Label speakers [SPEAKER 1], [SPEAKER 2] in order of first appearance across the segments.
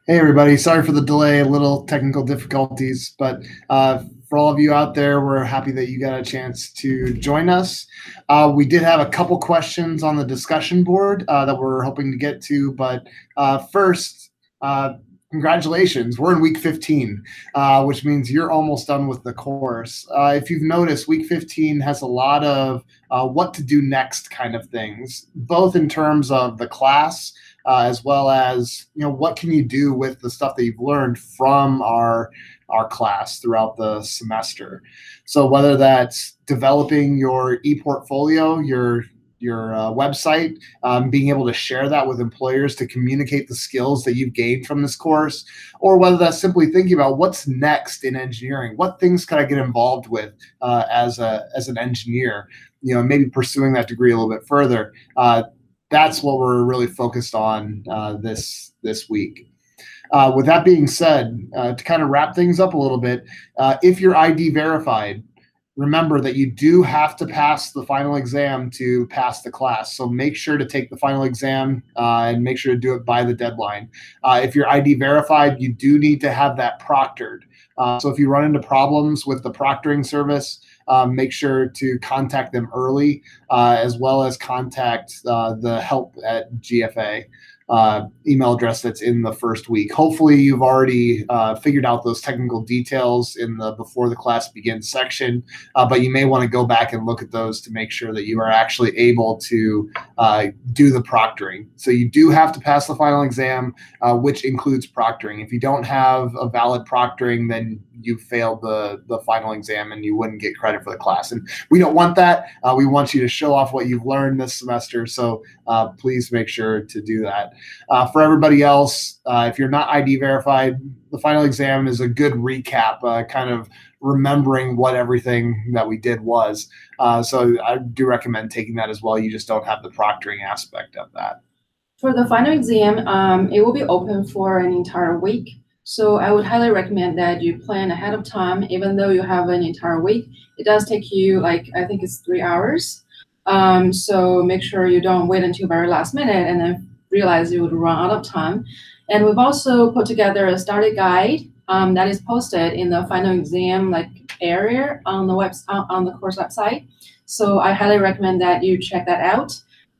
[SPEAKER 1] Hey everybody, sorry for the delay, a little technical difficulties, but for all of you out there, we're happy that you got a chance to join us. We did have a couple questions on the discussion board that we're hoping to get to, but first, congratulations, we're in week 15, which means you're almost done with the course. If you've noticed, week 15 has a lot of what to do next kind of things, both in terms of the class, as well as what can you do with the stuff that you've learned from our class throughout the semester. So whether that's developing your e-portfolio, your website, being able to share that with employers to communicate the skills that you've gained from this course, or whether that's simply thinking about what's next in engineering, what things could I get involved with as an engineer, maybe pursuing that degree a little bit further. That's what we're really focused on this week. With that being said, to kind of wrap things up a little bit, if you're ID verified, remember that you do have to pass the final exam to pass the class. So make sure to take the final exam and make sure to do it by the deadline. If you're ID verified, you do need to have that proctored. So if you run into problems with the proctoring service, make sure to contact them early, as well as contact the help at GFA email address that's in the first week. Hopefully you've already figured out those technical details in the before the class begins section, but you may want to go back and look at those to make sure that you are actually able to do the proctoring. So you do have to pass the final exam, which includes proctoring. If you don't have a valid proctoring, then you failed the final exam and you wouldn't get credit for the class. And we don't want that. We want you to show off what you've learned this semester. So please make sure to do that. For everybody else, if you're not ID verified, the final exam is a good recap, kind of remembering what everything that we did was. So I do recommend taking that as well. You just don't have the proctoring aspect of that.
[SPEAKER 2] For the final exam, it will be open for an entire week. So I would highly recommend that you plan ahead of time, even though you have an entire week. It does take you, I think it's 3 hours. So make sure you don't wait until very last minute and then realize you would run out of time. And we've also put together a study guide that is posted in the final exam area on the course website. So I highly recommend that you check that out.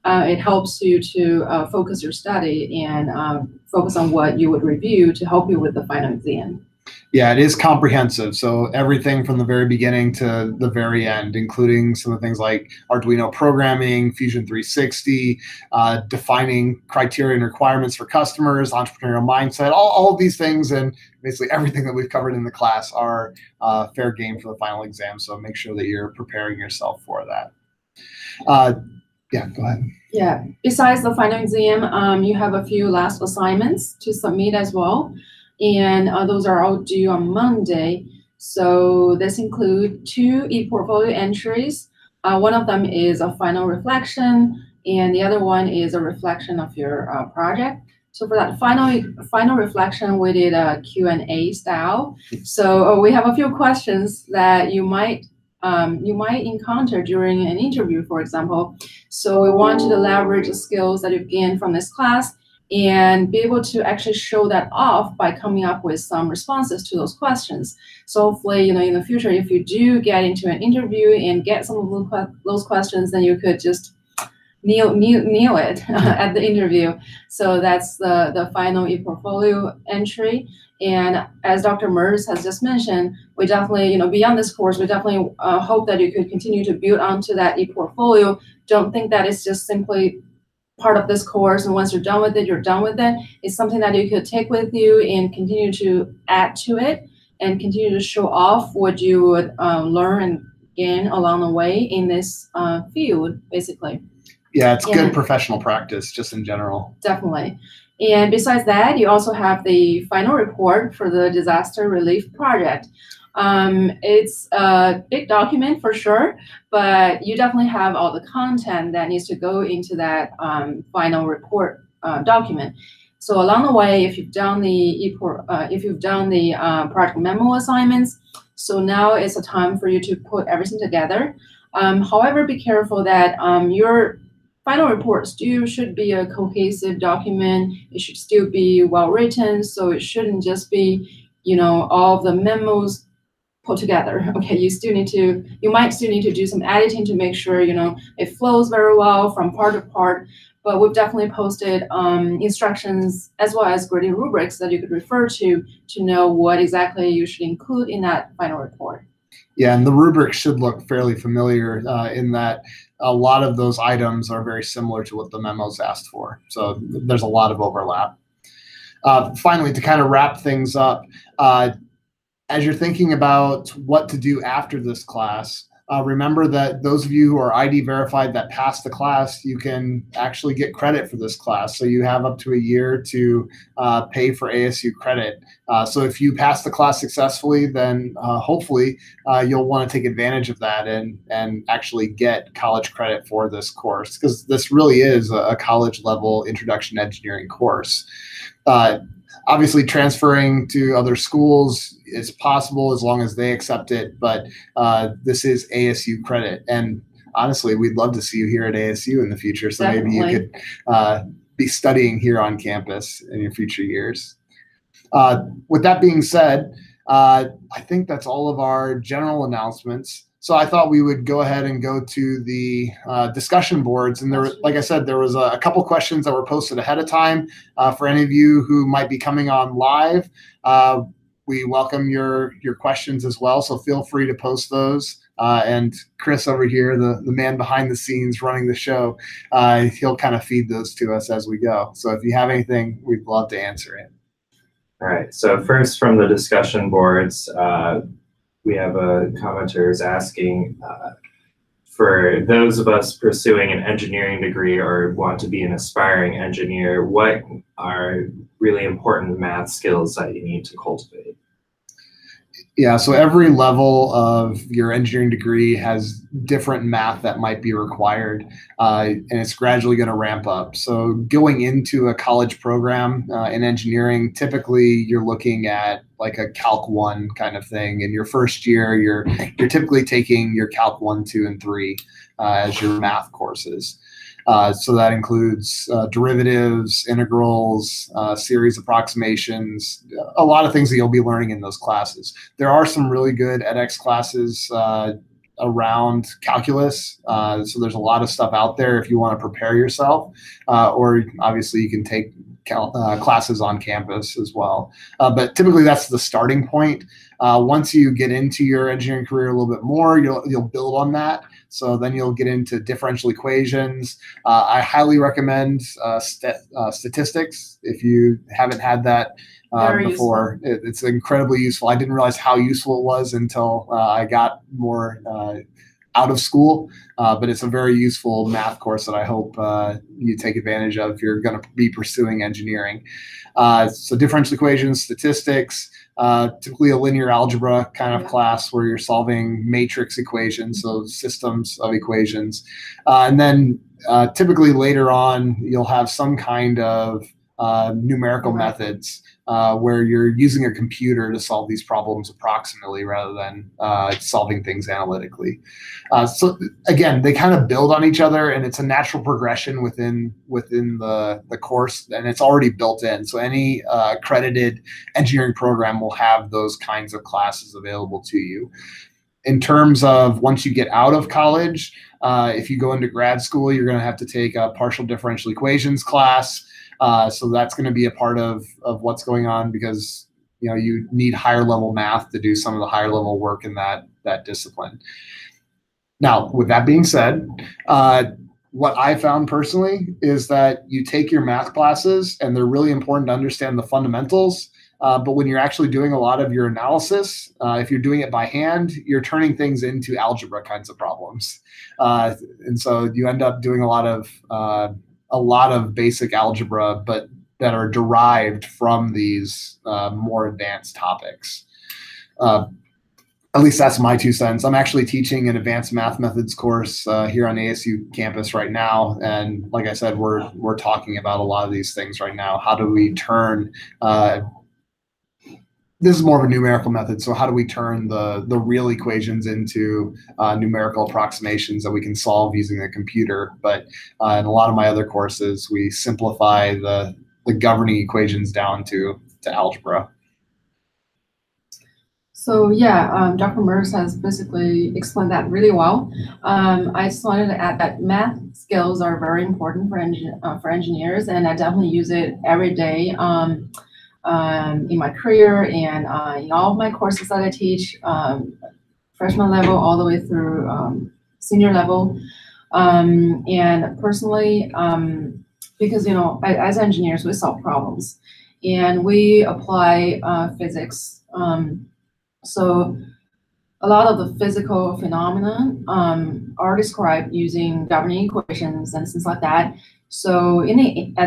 [SPEAKER 2] It helps you to focus your study and focus on what you would review to help you with the final exam.
[SPEAKER 1] Yeah, it is comprehensive. So everything from the very beginning to the very end, including some of the things like Arduino programming, Fusion 360, defining criteria and requirements for customers, entrepreneurial mindset, all of these things, and basically everything that we've covered in the class are fair game for the final exam. So make sure that you're preparing yourself for that. Yeah, go ahead.
[SPEAKER 2] Yeah, besides the final exam, you have a few last assignments to submit as well. And those are all due on Monday. So this includes 2 e-portfolio entries. One of them is a final reflection, and the other one is a reflection of your project. So for that final reflection, we did a Q&A style. So we have a few questions that you might encounter during an interview, for example. So we want you to leverage the skills that you've gained from this class and be able to actually show that off by coming up with some responses to those questions. So hopefully, in the future, if you do get into an interview and get some of those questions, then you could just nail it at the interview. So that's the final e-portfolio entry. And as Dr. Merz has just mentioned, we definitely, beyond this course, we definitely hope that you could continue to build onto that e-portfolio. Don't think that it's just simply part of this course, and once you're done with it, you're done with it. It's something that you could take with you and continue to add to it and continue to show off what you would learn and gain along the way in this field, basically.
[SPEAKER 1] Yeah, it's good professional practice just in general.
[SPEAKER 2] Definitely. And besides that, you also have the final report for the disaster relief project. It's a big document for sure, but you definitely have all the content that needs to go into that final report document. So along the way, if you've done the project memo assignments, so now it's a time for you to put everything together. However, be careful that your final report should be a cohesive document. It should still be well written, so it shouldn't just be, all of the memos put together. Okay, you might still need to do some editing to make sure, it flows very well from part to part. But we've definitely posted instructions as well as grading rubrics that you could refer to know what exactly you should include in that final report.
[SPEAKER 1] Yeah, and the rubric should look fairly familiar in that a lot of those items are very similar to what the memos asked for. So there's a lot of overlap. Finally, to kind of wrap things up, as you're thinking about what to do after this class, remember that those of you who are ID verified that passed the class, you can actually get credit for this class. So you have up to a year to pay for ASU credit. So if you pass the class successfully, then hopefully you'll want to take advantage of that and actually get college credit for this course, because this really is a college level introduction to engineering course. Obviously, transferring to other schools is possible as long as they accept it, but this is ASU credit. And honestly, we'd love to see you here at ASU in the future. So
[SPEAKER 2] Definitely.
[SPEAKER 1] Maybe you could be studying here on campus in your future years. With that being said, I think that's all of our general announcements. So I thought we would go ahead and go to the discussion boards. And there, like I said, there was a couple questions that were posted ahead of time. For any of you who might be coming on live, we welcome your questions as well. So feel free to post those. And Chris over here, the man behind the scenes running the show, he'll kind of feed those to us as we go. So if you have anything, we'd love to answer it.
[SPEAKER 3] All right. So first from the discussion boards, we have a commenter is asking, for those of us pursuing an engineering degree or want to be an aspiring engineer, what are really important math skills that you need to cultivate?
[SPEAKER 1] Yeah, so every level of your engineering degree has different math that might be required, and it's gradually going to ramp up. So going into a college program in engineering, typically you're looking at like a Calc 1 kind of thing. In your first year, you're typically taking your Calc 1, 2, and 3 as your math courses. So that includes derivatives, integrals, series approximations, a lot of things that you'll be learning in those classes. There are some really good edX classes around calculus. So there's a lot of stuff out there if you want to prepare yourself, or obviously you can take classes on campus as well. But typically that's the starting point. Once you get into your engineering career a little bit more, you'll build on that. So then you'll get into differential equations. I highly recommend statistics if you haven't had that before. It's incredibly useful. I didn't realize how useful it was until I got more out of school, but it's a very useful math course that I hope you take advantage of if you're going to be pursuing engineering. So differential equations, statistics, typically a linear algebra kind of class where you're solving matrix equations, so systems of equations. And then typically later on, you'll have some kind of numerical methods where you're using a computer to solve these problems approximately rather than solving things analytically. So again, they kind of build on each other, and it's a natural progression within the course, and it's already built in. So any accredited engineering program will have those kinds of classes available to you. In terms of once you get out of college, if you go into grad school, you're going to have to take a partial differential equations class. So that's going to be a part of what's going on, because you need higher level math to do some of the higher level work in that discipline. Now, with that being said, what I found personally is that you take your math classes, and they're really important to understand the fundamentals. But when you're actually doing a lot of your analysis, if you're doing it by hand, you're turning things into algebra kinds of problems. And so you end up doing a lot of basic algebra, but that are derived from these more advanced topics. At least that's my 2 cents. I'm actually teaching an advanced math methods course here on ASU campus right now. And like I said, we're talking about a lot of these things right now. How do we turn this is more of a numerical method. So how do we turn the real equations into numerical approximations that we can solve using a computer? But in a lot of my other courses, we simplify the governing equations down to algebra.
[SPEAKER 2] So yeah, Dr. Merz has basically explained that really well. I just wanted to add that math skills are very important for engineers, and I definitely use it every day in my career and in all of my courses that I teach, freshman level all the way through senior level. And personally, because as engineers, we solve problems and we apply physics. So a lot of the physical phenomena are described using governing equations and things like that. So at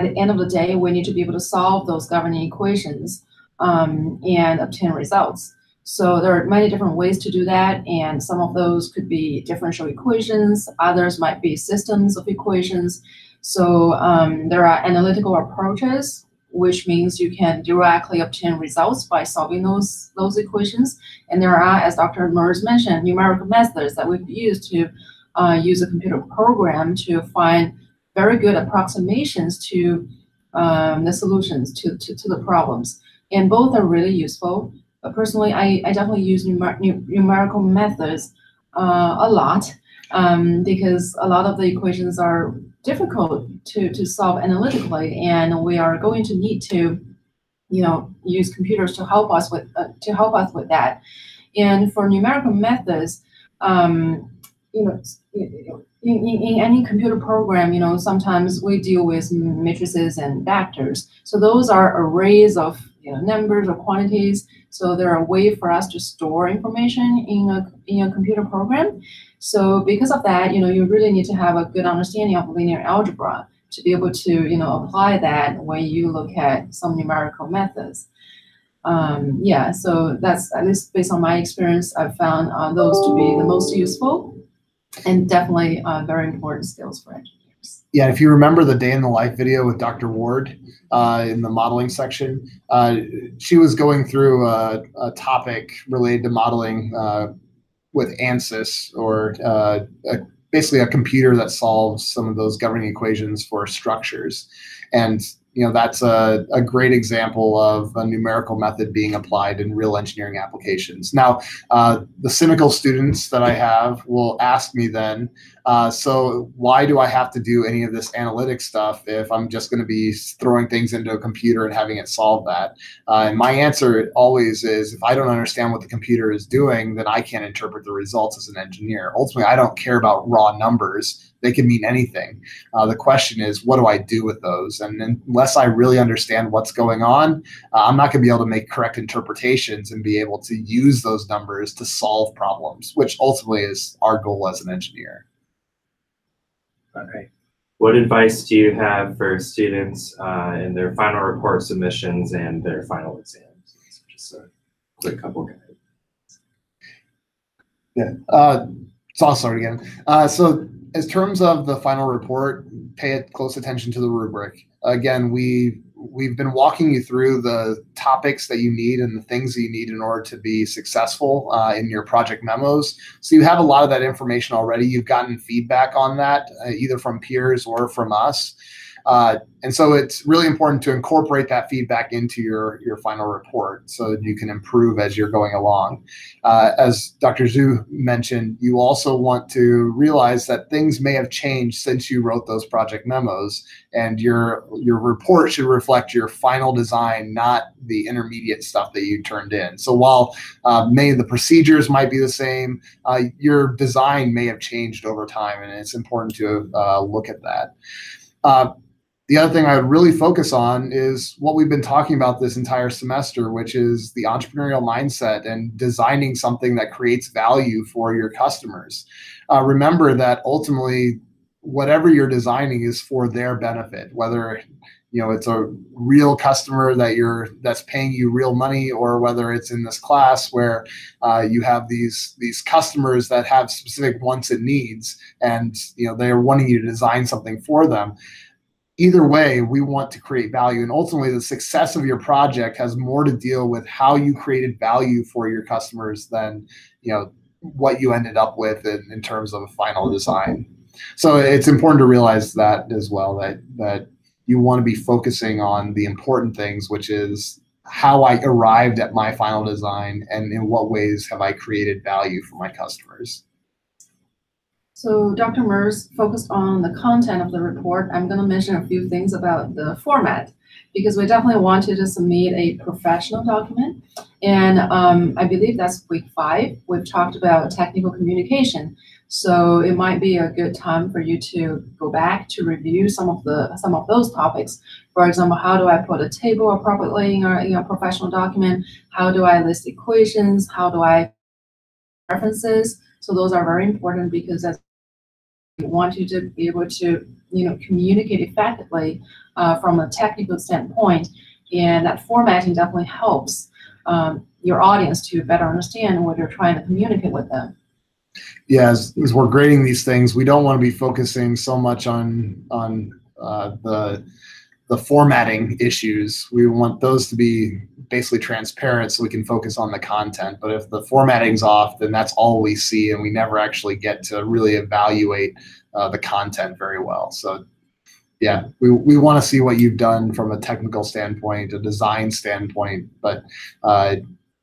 [SPEAKER 2] the end of the day, we need to be able to solve those governing equations and obtain results. So there are many different ways to do that, and some of those could be differential equations, others might be systems of equations. So there are analytical approaches, which means you can directly obtain results by solving those equations. And there are, as Dr. Merz mentioned, numerical methods that we've used to use a computer program to find very good approximations to the solutions to the problems. And both are really useful. But personally, I definitely use numerical methods a lot because a lot of the equations are difficult to solve analytically, and we are going to need to use computers to help us with that. And for numerical methods, in any computer program, sometimes we deal with matrices and vectors. So those are arrays of numbers or quantities. So they're a way for us to store information in a computer program. So because of that, you really need to have a good understanding of linear algebra to be able to apply that when you look at some numerical methods. Yeah, so that's, at least based on my experience, I've found those to be the most useful and definitely very important skills for engineers.
[SPEAKER 1] Yeah, if you remember the day in the life video with Dr. Ward in the modeling section, she was going through a topic related to modeling with ANSYS, or basically a computer that solves some of those governing equations for structures. And that's a great example of a numerical method being applied in real engineering applications. Now, the cynical students that I have will ask me then, so why do I have to do any of this analytic stuff if I'm just going to be throwing things into a computer and having it solve that? And my answer always is, if I don't understand what the computer is doing, then I can't interpret the results as an engineer. Ultimately, I don't care about raw numbers. They can mean anything. The question is, what do I do with those? And unless I really understand what's going on, I'm not going to be able to make correct interpretations and be able to use those numbers to solve problems, which ultimately is our goal as an engineer.
[SPEAKER 3] All right. What advice do you have for students in their final report submissions and their final exams? So just a quick couple guides.
[SPEAKER 1] Yeah. So I'll start again. So in terms of the final report, pay close attention to the rubric. Again, we've been walking you through the topics that you need and the things that you need in order to be successful in your project memos. So you have a lot of that information already. You've gotten feedback on that, either from peers or from us. And so it's really important to incorporate that feedback into your final report so that you can improve as you're going along. As Dr. Zhu mentioned, you also want to realize that things may have changed since you wrote those project memos, and your report should reflect your final design, not the intermediate stuff that you turned in. So while many of the procedures might be the same, your design may have changed over time, and it's important to look at that. The other thing I would really focus on is what we've been talking about this entire semester, which is the entrepreneurial mindset and designing something that creates value for your customers. Remember that ultimately, whatever you're designing is for their benefit, whether it's a real customer that's paying you real money, or whether it's in this class where you have these customers that have specific wants and needs, and they're wanting you to design something for them. either way, we want to create value, and ultimately the success of your project has more to deal with how you created value for your customers than what you ended up with in terms of a final design. So it's important to realize that as well, that you want to be focusing on the important things, which is how I arrived at my final design and in what ways have I created value for my customers.
[SPEAKER 2] So Dr. Merz focused on the content of the report. I'm going to mention a few things about the format, because we definitely wanted to submit a professional document. And I believe that's week 5. We've talked about technical communication. So it might be a good time for you to go back to review some of those topics. For example, how do I put a table appropriately in a professional document? How do I list equations? How do I references? So those are very important, because as we want you to be able to communicate effectively from a technical standpoint, and that formatting definitely helps your audience to better understand what you're trying to communicate with them.
[SPEAKER 1] Yeah, as we're grading these things, we don't want to be focusing so much on the formatting issues. We want those to be basically transparent so we can focus on the content. But if the formatting's off, then that's all we see, and we never actually get to really evaluate the content very well. So yeah, we want to see what you've done from a technical standpoint, a design standpoint, but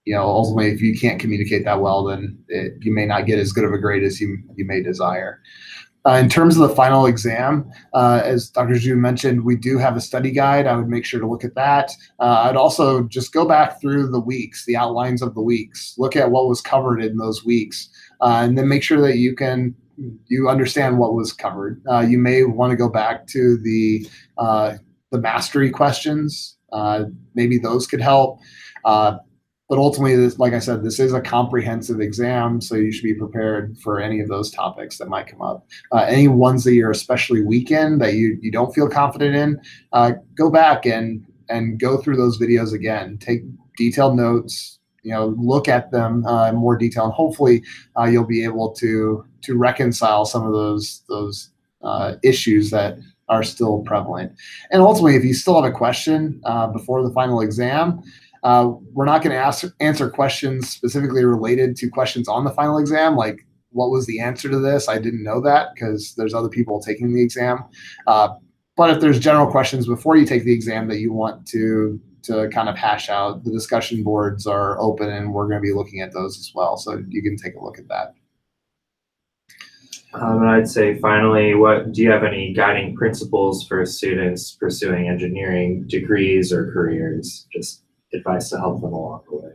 [SPEAKER 1] ultimately, if you can't communicate that well, then you may not get as good of a grade as you may desire. In terms of the final exam, as Dr. Zhu mentioned, we do have a study guide. I would make sure to look at that. I'd also just go back through the weeks, the outlines of the weeks, look at what was covered in those weeks, and then make sure that you understand what was covered. You may want to go back to the mastery questions. Maybe those could help. But ultimately, like I said, this is a comprehensive exam, so you should be prepared for any of those topics that might come up. Any ones that you're especially weak in, that you don't feel confident in, go back and go through those videos again. Take detailed notes, look at them in more detail, and hopefully you'll be able to reconcile some of those issues that are still prevalent. And ultimately, if you still have a question before the final exam, we're not going to answer questions specifically related to questions on the final exam, like what was the answer to this? I didn't know that, because there's other people taking the exam. But if there's general questions before you take the exam that you want to kind of hash out, the discussion boards are open, and we're going to be looking at those as well. So you can take a look at that.
[SPEAKER 3] And I'd say finally, do you have any guiding principles for students pursuing engineering degrees or careers? Just advice to help them along the way.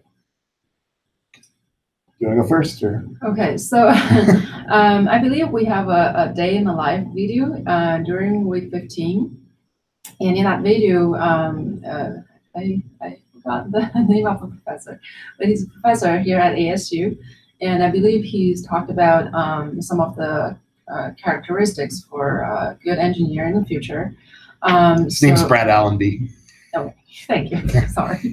[SPEAKER 1] You want to go first, or?
[SPEAKER 2] Okay, so I believe we have a day in the life video during week 15, and in that video, I forgot the name of the professor, but he's a professor here at ASU, and I believe he's talked about some of the characteristics for good engineer in the future.
[SPEAKER 1] His name's Brad Allenby.
[SPEAKER 2] Okay, thank you. Sorry.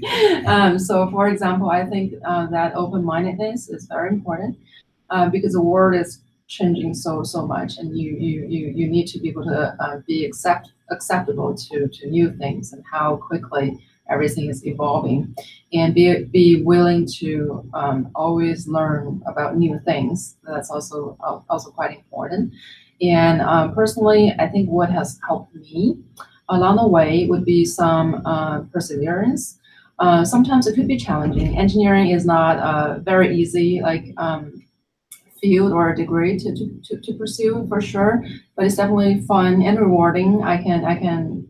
[SPEAKER 2] So, for example, I think that open-mindedness is very important because the world is changing so much, and you need to be able to be acceptable to new things and how quickly everything is evolving, and be willing to always learn about new things. That's also quite important. And personally, I think what has helped me along the way would be some perseverance. Sometimes it could be challenging. Engineering is not very easy, field or degree to pursue for sure, but it's definitely fun and rewarding. I can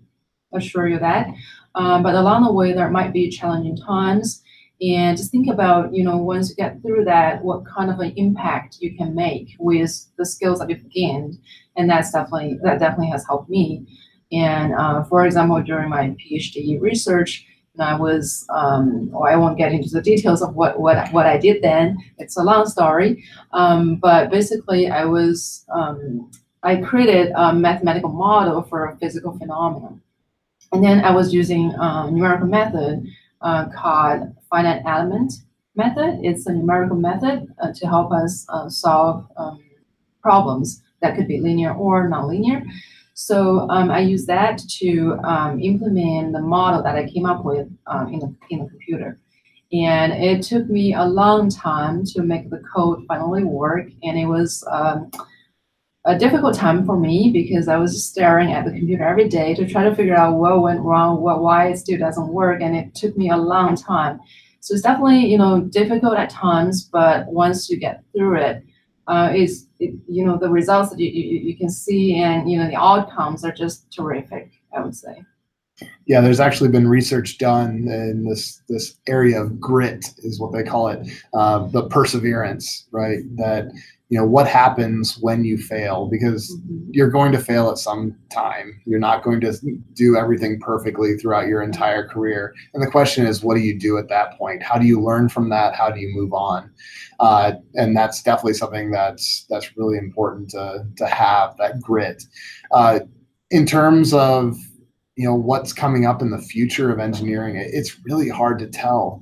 [SPEAKER 2] assure you that. But along the way, there might be challenging times, and just think about, once you get through that, what kind of an impact you can make with the skills that you've gained, and that definitely has helped me. And for example, during my PhD research, I was, I won't get into the details of what I did then. It's a long story, but basically, I created a mathematical model for a physical phenomenon, and then I was using a numerical method called finite element method. It's a numerical method to help us solve problems that could be linear or nonlinear. So I use that to implement the model that I came up with in the computer. And it took me a long time to make the code finally work. And it was a difficult time for me because I was staring at the computer every day to try to figure out what went wrong, why it still doesn't work. And it took me a long time. So it's definitely, difficult at times, but once you get through it, the results that you can see and, the outcomes are just terrific, I would say.
[SPEAKER 1] Yeah, there's actually been research done in this area of grit, is what they call it, the perseverance, right? That what happens when you fail, because you're going to fail at some time. You're not going to do everything perfectly throughout your entire career. And the question is, what do you do at that point? How do you learn from that? How do you move on? And that's definitely something that's really important to have, that grit. In terms of what's coming up in the future of engineering, it's really hard to tell.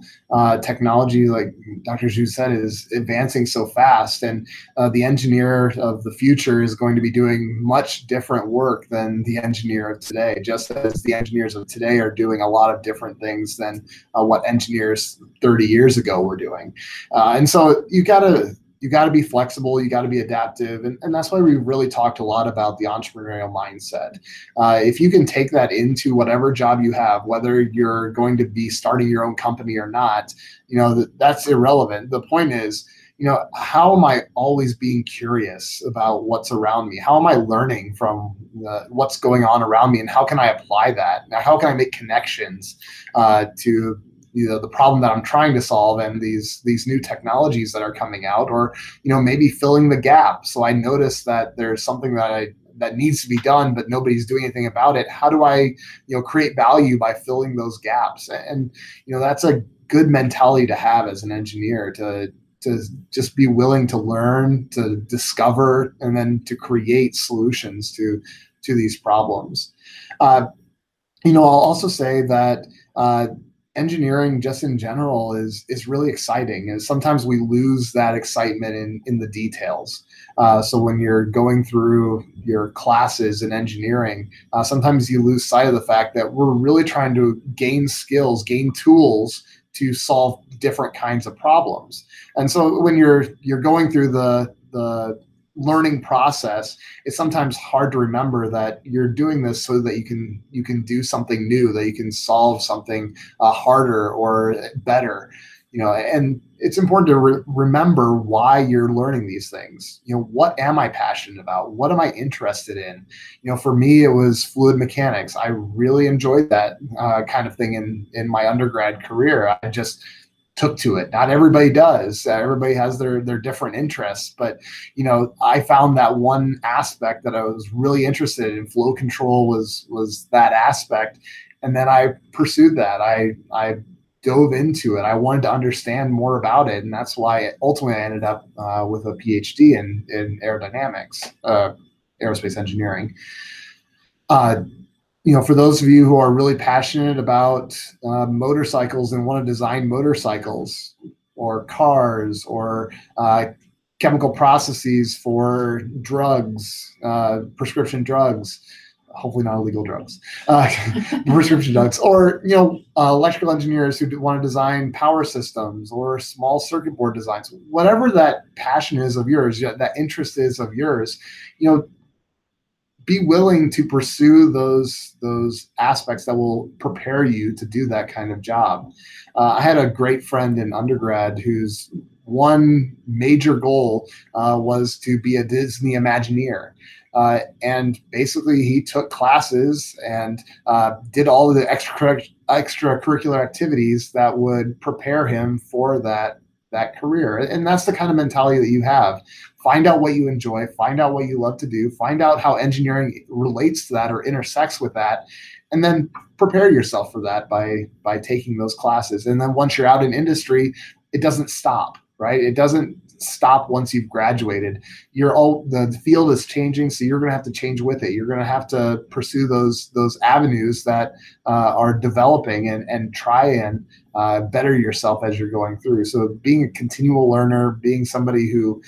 [SPEAKER 1] Technology, like Dr. Zhu said, is advancing so fast, and the engineer of the future is going to be doing much different work than the engineer of today, just as the engineers of today are doing a lot of different things than what engineers 30 years ago were doing. And so you got to be flexible, you got to be adaptive. And that's why we really talked a lot about the entrepreneurial mindset. If you can take that into whatever job you have, whether you're going to be starting your own company or not, that's irrelevant. The point is, how am I always being curious about what's around me? How am I learning from what's going on around me? And how can I apply that? Now, how can I make connections to the problem that I'm trying to solve and these new technologies that are coming out, or maybe filling the gap. So I notice that there's something that needs to be done, but nobody's doing anything about it. How do I create value by filling those gaps? And that's a good mentality to have as an engineer, to just be willing to learn, to discover, and then to create solutions to these problems. I'll also say that engineering just in general is really exciting, and sometimes we lose that excitement in the details. So when you're going through your classes in engineering, sometimes you lose sight of the fact that we're really trying to gain skills, gain tools to solve different kinds of problems. And so when you're going through the learning process, it's sometimes hard to remember that you're doing this so that you can do something new, that you can solve something harder or better, and it's important to remember why you're learning these things. What am I passionate about? What am I interested in? For me, it was fluid mechanics. I really enjoyed that kind of thing in my undergrad career. I just took to it. Not everybody does. Everybody has their different interests, but I found that one aspect that I was really interested in. Flow control was that aspect, and then I pursued that. I dove into it. I wanted to understand more about it, and that's why ultimately I ended up with a PhD in aerodynamics, aerospace engineering. For those of you who are really passionate about motorcycles and want to design motorcycles or cars or chemical processes for drugs, prescription drugs, hopefully not illegal drugs, prescription drugs, or electrical engineers who want to design power systems or small circuit board designs, whatever that passion is of yours, that interest is of yours, be willing to pursue those aspects that will prepare you to do that kind of job. I had a great friend in undergrad whose one major goal was to be a Disney Imagineer. And basically he took classes and did all of the extracurricular activities that would prepare him for that career. And that's the kind of mentality that you have. Find out what you enjoy, find out what you love to do, find out how engineering relates to that or intersects with that, and then prepare yourself for that by taking those classes. And then once you're out in industry, it doesn't stop, right? It doesn't stop once you've graduated. The field is changing, so you're going to have to change with it. You're going to have to pursue those avenues that are developing and try and better yourself as you're going through. So being a continual learner, being somebody who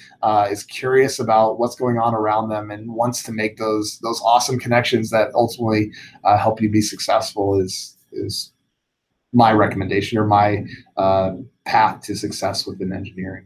[SPEAKER 1] is curious about what's going on around them and wants to make those awesome connections that ultimately help you be successful is my recommendation, or my path to success within engineering.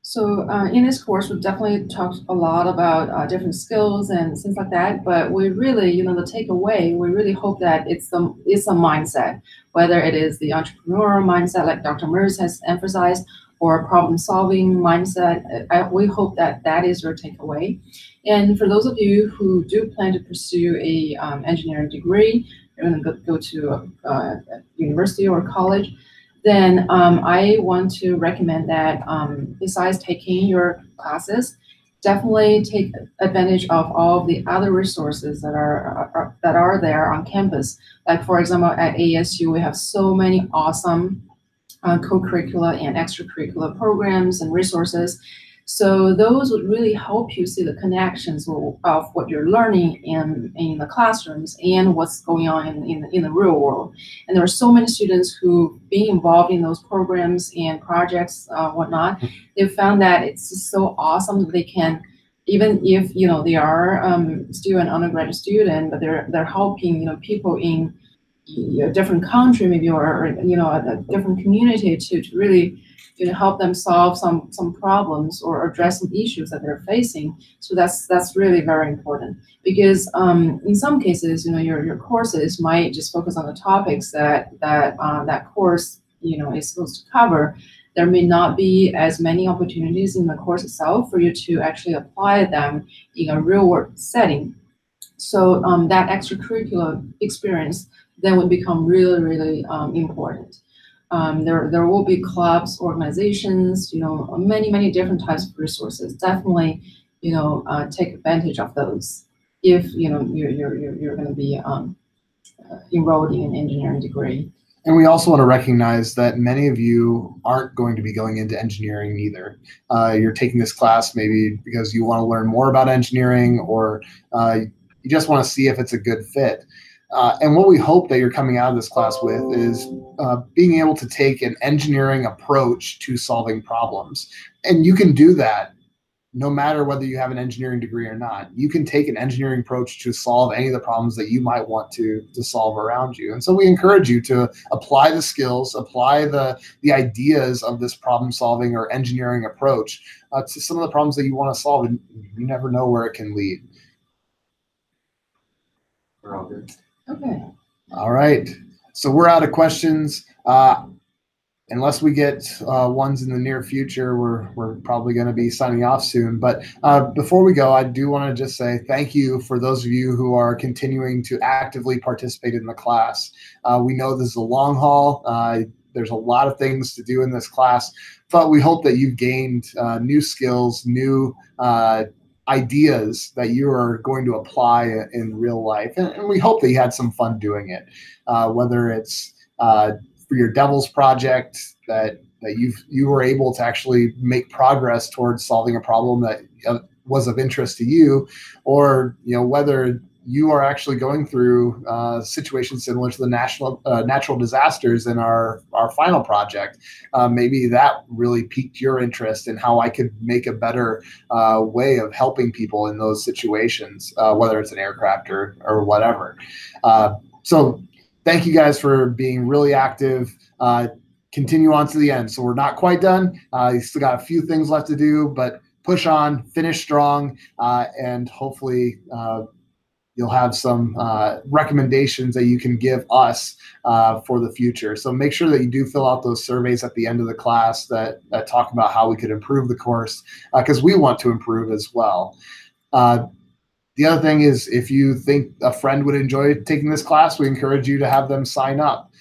[SPEAKER 2] So in this course, we've definitely talked a lot about different skills and things like that, but we really, the takeaway, we really hope that it's a mindset, whether it is the entrepreneurial mindset, like Dr. Merz has emphasized, or problem-solving mindset. We hope that that is your takeaway. And for those of you who do plan to pursue a engineering degree, you're going to go to a university or college, then I want to recommend that besides taking your classes, definitely take advantage of all of the other resources that are there on campus. Like, for example, at ASU, we have so many awesome co-curricular and extracurricular programs and resources. So those would really help you see the connections of what you're learning in the classrooms and what's going on in the real world. And there are so many students who, being involved in those programs and projects, whatnot, they've found that it's just so awesome that they can, even if they are still an undergraduate student, but they're helping people in a different country maybe, or a different community to really help them solve some problems or address some issues that they're facing. So that's really very important, because in some cases, your courses might just focus on the topics that course is supposed to cover. There may not be as many opportunities in the course itself for you to actually apply them in a real world setting. So that extracurricular experience then would become really, really important. There will be clubs, organizations, many different types of resources. Definitely, take advantage of those if you're going to be enrolled in an engineering degree.
[SPEAKER 1] And we also want to recognize that many of you aren't going to be going into engineering either. You're taking this class maybe because you want to learn more about engineering, or you just want to see if it's a good fit. And what we hope that you're coming out of this class with is being able to take an engineering approach to solving problems. And you can do that no matter whether you have an engineering degree or not. You can take an engineering approach to solve any of the problems that you might want to solve around you. And so we encourage you to apply the skills, apply the ideas of this problem solving or engineering approach to some of the problems that you want to solve, and you never know where it can lead.
[SPEAKER 3] We're all good.
[SPEAKER 2] Okay.
[SPEAKER 1] All right. So we're out of questions. Unless we get ones in the near future, we're probably going to be signing off soon. But before we go, I do want to just say thank you for those of you who are continuing to actively participate in the class. We know this is a long haul. There's a lot of things to do in this class, but we hope that you've gained new skills, new ideas that you are going to apply in real life. And we hope that you had some fun doing it, whether it's for your Devils project that you were able to actually make progress towards solving a problem that was of interest to you, or whether you are actually going through situations similar to the natural disasters in our final project. Maybe that really piqued your interest in how I could make a better way of helping people in those situations, whether it's an aircraft or whatever. So thank you guys for being really active. Continue on to the end. So we're not quite done. You still got a few things left to do, but push on, finish strong, and hopefully you'll have some recommendations that you can give us for the future. So make sure that you do fill out those surveys at the end of the class that talk about how we could improve the course, because we want to improve as well. The other thing is, if you think a friend would enjoy taking this class, we encourage you to have them sign up.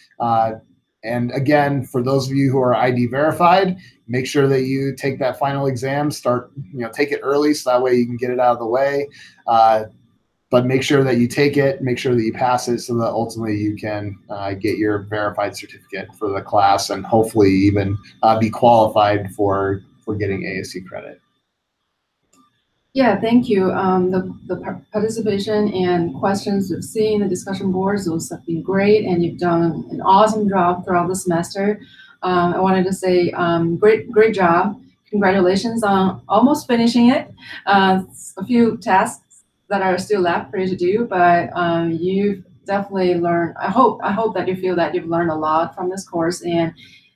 [SPEAKER 1] And again, for those of you who are ID verified, make sure that you take that final exam, take it early so that way you can get it out of the way. But make sure that you take it, make sure that you pass it so that ultimately you can get your verified certificate for the class and hopefully even be qualified for for getting ASC credit.
[SPEAKER 2] Yeah, thank you. The participation and questions we've seen, the discussion boards, those have been great, and you've done an awesome job throughout the semester. I wanted to say great job. Congratulations on almost finishing it. A few tasks that are still left for you to do, but you've definitely learned. I hope that you feel that you've learned a lot from this course and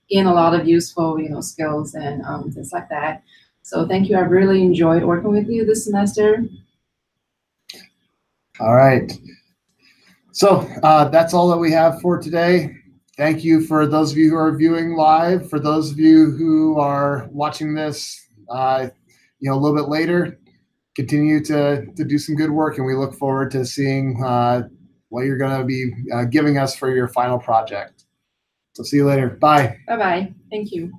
[SPEAKER 2] gained a lot of useful skills and things like that. So thank you. I've really enjoyed working with you this semester.
[SPEAKER 1] All right. So that's all that we have for today. Thank you for those of you who are viewing live. For those of you who are watching this, a little bit later, continue to do some good work, and we look forward to seeing what you're going to be giving us for your final project. So see you later. Bye.
[SPEAKER 2] Bye-bye. Thank you.